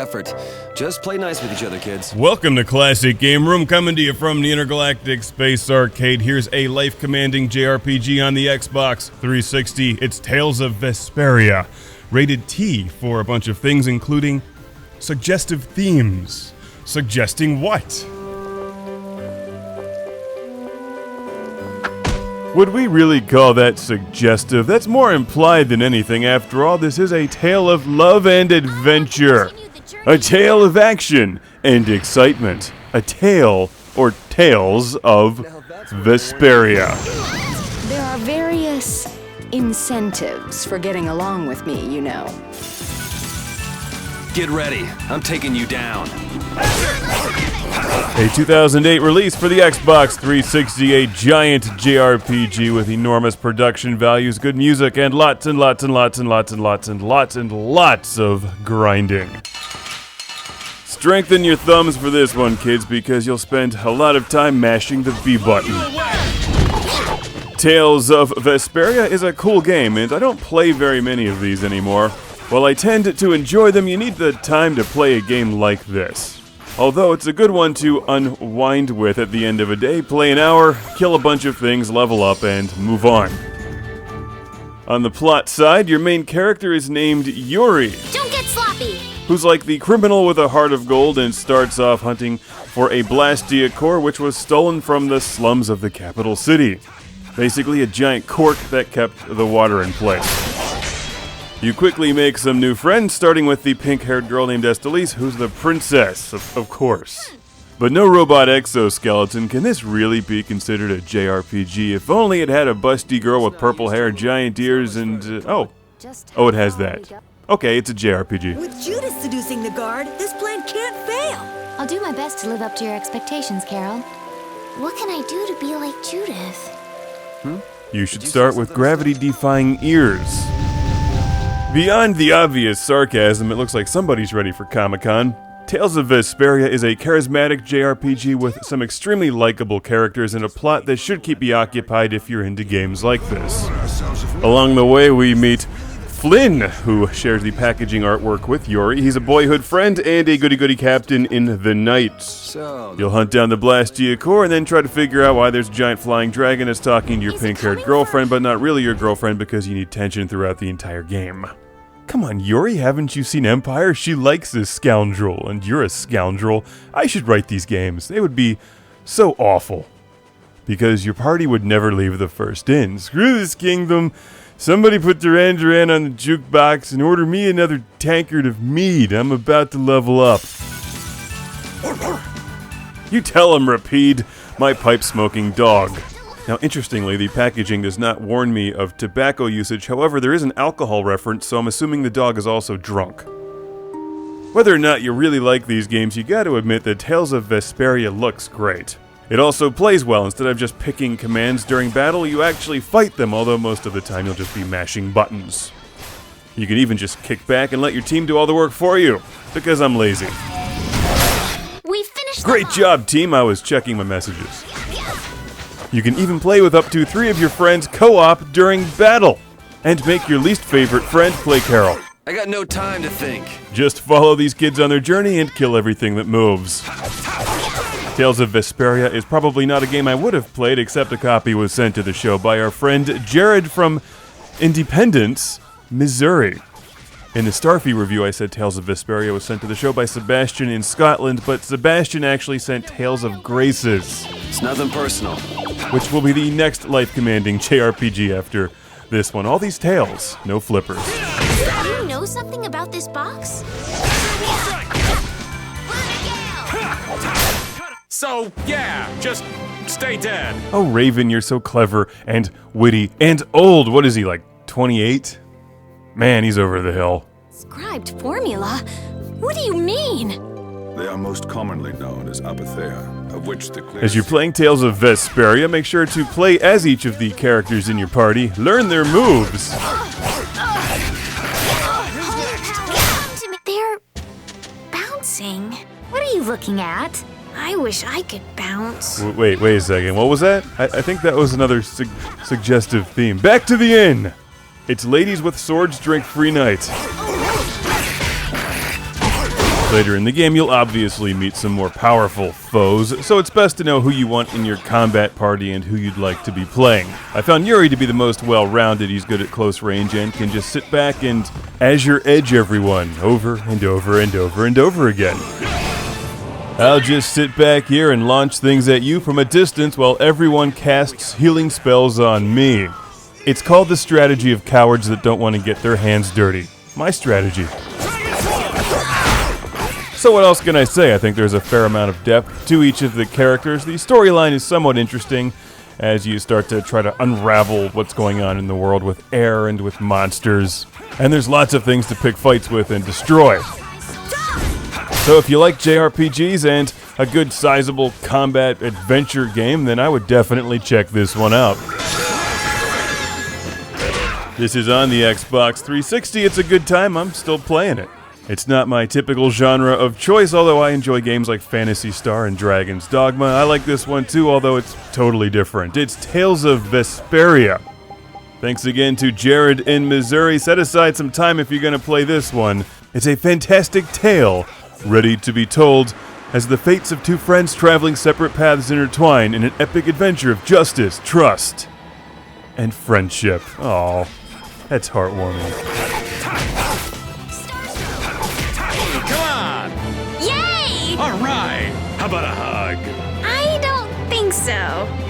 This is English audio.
effort. Just play nice with each other, kids. Welcome to Classic Game Room, coming to you from the Intergalactic Space Arcade. Here's a life-commanding JRPG on the Xbox 360. It's Tales of Vesperia. Rated T for a bunch of things, including suggestive themes. Suggesting what? Would we really call that suggestive? That's more implied than anything. After all, this is a tale of love and adventure. A tale of action and excitement. A tale, or tales, of Vesperia. There are various incentives for getting along with me, you know. Get ready. I'm taking you down. A 2008 release for the Xbox 360, a giant JRPG with enormous production values, good music, and lots and lots and lots and lots and lots and lots and lots of grinding. Strengthen your thumbs for this one, kids, because you'll spend a lot of time mashing the B button. Tales of Vesperia is a cool game, and I don't play very many of these anymore. While I tend to enjoy them, you need the time to play a game like this. Although it's a good one to unwind with at the end of a day, play an hour, kill a bunch of things, level up, and move on. On the plot side, your main character is named Yuri. Don't get sloppy! Who's like the criminal with a heart of gold and starts off hunting for a Blastia core which was stolen from the slums of the capital city. Basically a giant cork that kept the water in place. You quickly make some new friends, starting with the pink-haired girl named Estelise, who's the princess, of course. But no robot exoskeleton. Can this really be considered a JRPG? If only it had a busty girl with purple hair, giant ears, and... Oh, it has that. Okay, it's a JRPG. With Judas seducing the guard, this plan can't fail. I'll do my best to live up to your expectations, Carol. What can I do to be like Judith? You should start with gravity-defying ears. Beyond the obvious sarcasm, it looks like somebody's ready for Comic-Con. Tales of Vesperia is a charismatic JRPG with some extremely likable characters and a plot that should keep you occupied if you're into games like this. Along the way, we meet Flynn, who shares the packaging artwork with Yuri. He's a boyhood friend and a goody-goody captain in the Knights. You'll hunt down the Blastia core and then try to figure out why there's a giant flying dragon that's talking to your pink-haired girlfriend, but not really your girlfriend because you need tension throughout the entire game. Come on, Yuri, haven't you seen Empire? She likes this scoundrel, and you're a scoundrel. I should write these games. They would be so awful. Because your party would never leave the first inn. Screw this kingdom. Somebody put their Duran on the jukebox and order me another tankard of mead. I'm about to level up. You tell him, Rapide, my pipe-smoking dog. Now, interestingly, the packaging does not warn me of tobacco usage. However, there is an alcohol reference, so I'm assuming the dog is also drunk. Whether or not you really like these games, you gotta admit that Tales of Vesperia looks great. It also plays well. Instead of just picking commands during battle, you actually fight them, although most of the time you'll just be mashing buttons. You can even just kick back and let your team do all the work for you, because I'm lazy. We finished. Great job, team. I was checking my messages. You can even play with up to 3 of your friends co-op during battle, and make your least favorite friend play Carol. I got no time to think. Just follow these kids on their journey and kill everything that moves. Tales of Vesperia is probably not a game I would have played, except a copy was sent to the show by our friend Jared from Independence, Missouri. In the Starfy review, I said Tales of Vesperia was sent to the show by Sebastian in Scotland, but Sebastian actually sent Tales of Graces. It's nothing personal. Which will be the next life-commanding JRPG after this one. All these tales, no flippers. Do you know something about this box? So, yeah, just stay dead. Oh, Raven, you're so clever and witty and old. What is he, like 28? Man, he's over the hill. Scribed formula? What do you mean? They are most commonly known as apatheia, of which the clear... As you're playing Tales of Vesperia, make sure to play as each of the characters in your party. Learn their moves. They're bouncing. What are you looking at? I wish I could bounce. Wait a second. What was that? I think that was another suggestive theme. Back to the inn. It's ladies with swords drink free night. Later in the game, you'll obviously meet some more powerful foes, so it's best to know who you want in your combat party and who you'd like to be playing. I found Yuri to be the most well-rounded. He's good at close range and can just sit back and Azure Edge everyone over and over and over and over again. I'll just sit back here and launch things at you from a distance while everyone casts healing spells on me. It's called the strategy of cowards that don't want to get their hands dirty. My strategy. So what else can I say? I think there's a fair amount of depth to each of the characters. The storyline is somewhat interesting as you start to try to unravel what's going on in the world with air and with monsters. And there's lots of things to pick fights with and destroy. So if you like JRPGs and a good sizable combat adventure game, then I would definitely check this one out. This is on the Xbox 360. It's a good time. I'm still playing it. It's not my typical genre of choice, although I enjoy games like Phantasy Star and Dragon's Dogma. I like this one too, although it's totally different. It's Tales of Vesperia. Thanks again to Jared in Missouri. Set aside some time if you're going to play this one. It's a fantastic tale, ready to be told, as the fates of two friends traveling separate paths intertwine in an epic adventure of justice, trust, and friendship. Aw, that's heartwarming. Yay! All right. How about a hug? I don't think so.